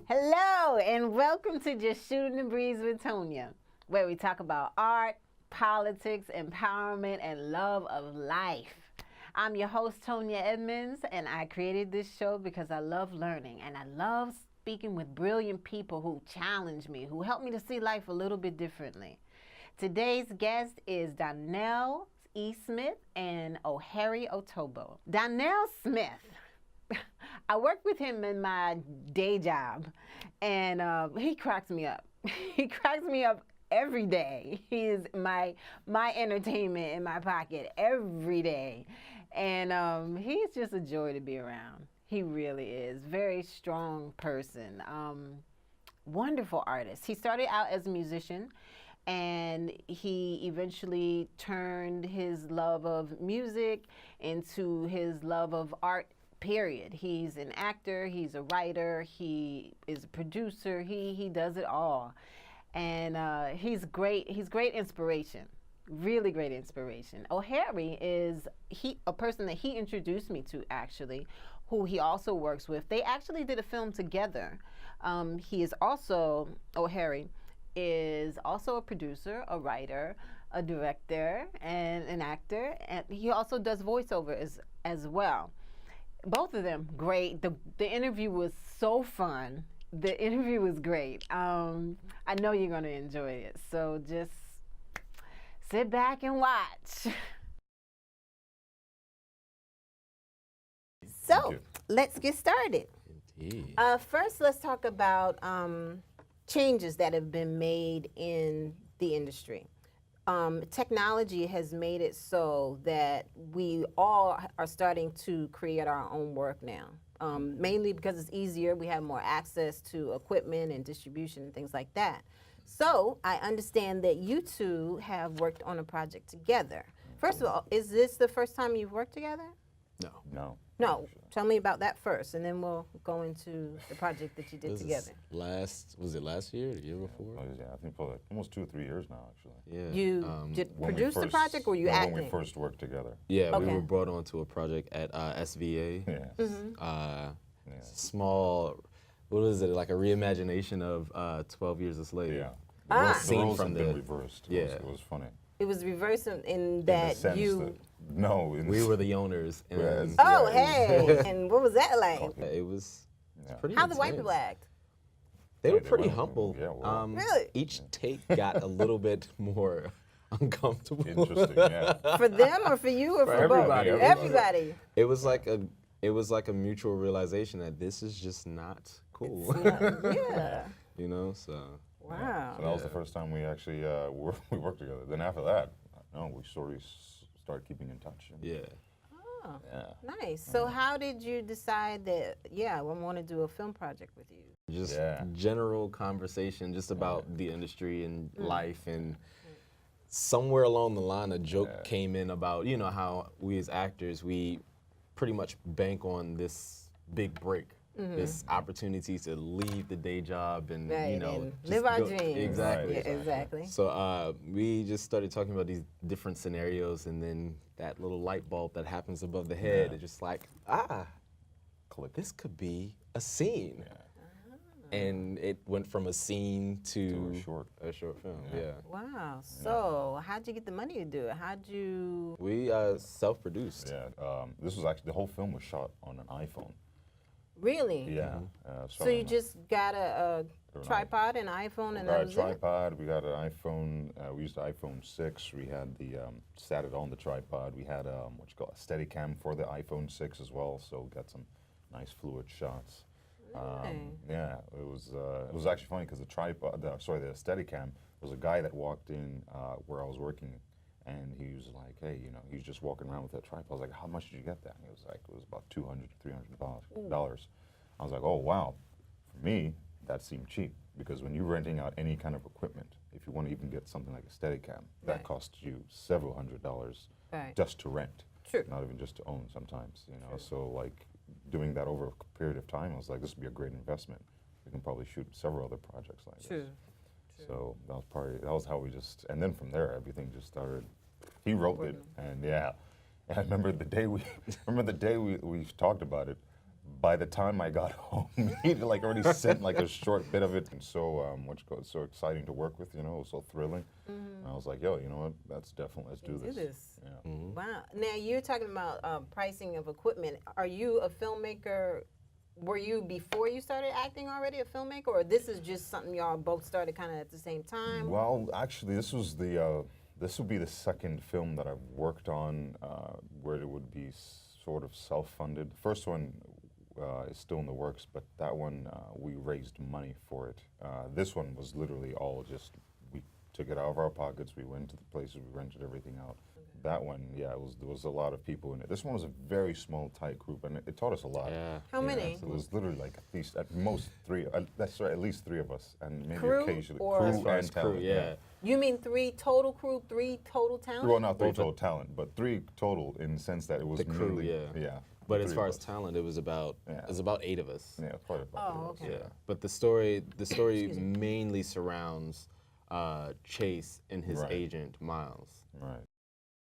Hello, and welcome to Just Shootin' the Breeze with Tonya, where we talk about art, politics, empowerment, and love of life. I'm your host, Tonya.edmonds, and I created this show because I love learning, and I love speaking with brilliant people who challenge me, who help me to see life a little bit differently. Today's guest is Donnell E. Smith and Oheri Otobo. Donnell Smith, I work with him in my day job, and he cracks me up. He cracks me up every day. He is my entertainment in my pocket every day. And he's just a joy to be around. He really is. Very strong person. Wonderful artist. He started out as a musician, and he eventually turned his love of music into his love of art, period. He's an actor, he's a writer, he is a producer, he does it all. And he's great inspiration, really great inspiration. Oheri is a person that he introduced me to, actually, who he also works with. They actually did a film together. Oheri is also a producer, a writer, a director, and an actor, and he also does voiceover as well. Both of them great. The interview was so fun. The interview was great. I know you're going to enjoy it. So just sit back and watch. So let's get started. Indeed. First, let's talk about changes that have been made in the industry. Technology has made it so that we all are starting to create our own work now. Mainly because it's easier, we have more access to equipment and distribution and things like that. So I understand that you two have worked on a project together. First of all, is this the first time you've worked together? No. No. Tell me about that first, and then we'll go into the project that you did together. Was it last year or the year before? Yeah, I think probably almost 2 or 3 years now, actually. Yeah. You did produce the project, or you acting? When we first worked together. Yeah, we Okay. were brought onto a project at SVA. Yeah. Small, what is it, like a reimagination of 12 Years a Slave. Yeah. Ah. The Scene roles from have been the- reversed. Yeah. It was funny. It was reversed in In the that sense you. that, no. We were the owners. And Whereas- Oh, Yeah, hey! And what was that like? it was Yeah. pretty How the white intense. people act? They were They pretty were. humble. Yeah, well. Really? Each take got a little bit more uncomfortable. Interesting, yeah. For them or for you or for, everybody, both? everybody. Everybody. It was like a mutual realization that this is just not cool. Yeah. You know, so Wow. So that was the first time we actually we worked together. Then after that, no, we sort of started keeping in touch. And, yeah. Oh, Yeah. nice. So how did you decide that, yeah, I want to do a film project with you? Just Yeah. general conversation just about the industry and life, and somewhere along the line a joke came in about, you know, how we as actors, we pretty much bank on this big break, this opportunity to leave the day job and, Right, you know, and just live our go- dreams. Exactly. Yeah, exactly. So we just started talking about these different scenarios, and then that little light bulb that happens above the head, Yeah. it's just like, Click. this could be a scene. And it went from a scene to a short. film. Yeah. Wow. So how'd you get the money to do it? How'd you? We self-produced. Yeah. This was actually, the whole film was shot on an iPhone. Really? Yeah. So you just got a tripod, an iPhone, and We got that a was it? tripod. We got an iPhone. We used the iPhone 6. We had the sat it on the tripod. We had what you call a Steadicam for the iPhone 6 as well. So we got some nice fluid shots. Yeah, it was actually funny because the tripod, the Steadicam, was a guy that walked in where I was working, and he was like, hey, you know, he was just walking around with that tripod. I was like, how much did you get that? And he was like, it was about $200 to $300. I was like, oh wow. For me, that seemed cheap, because when you're renting out any kind of equipment, if you want to even get something like a Steadicam, that costs you several $100s Right. just to rent. True. not even just to own sometimes, you know. So like doing that over a period of time, I was like, this would be a great investment. We can probably shoot several other projects like True. this. So that was how we just, and then from there, everything just started. He wrote it, and yeah. And I remember the day we talked about it. By the time I got home, he'd like already sent like a short bit of it, and so so exciting to work with, you know, it was so thrilling. And I was like, yo, you know what? That's definitely, let's do this. Yeah. Wow. Now you're talking about pricing of equipment. Are you a filmmaker? Were you before you started acting already a filmmaker, or this is just something y'all both started kind of at the same time? Well, actually, this would be the second film that I've worked on where it would be sort of self-funded. The first one is still in the works, but that one we raised money for it. This one was literally all just, we took it out of our pockets, we went to the places, we rented everything out. That one, yeah, there was a lot of people in it. This one was a very small, tight group, and it taught us a lot. Yeah. How many? So it was literally like at most three. That's right, at least three of us, and maybe Crew occasionally or- crew As far as and crew, talent. yeah. You mean 3 total crew, 3 total talent? Well, not three Both total talent, but 3 total in the sense that it was The crew, mainly, yeah. the But as three far of as us. talent, it was about 8 of us. Yeah, probably about Oh, three of us, okay. Yeah. But the story Excuse me. mainly surrounds Chase and his Right. agent Miles. Right.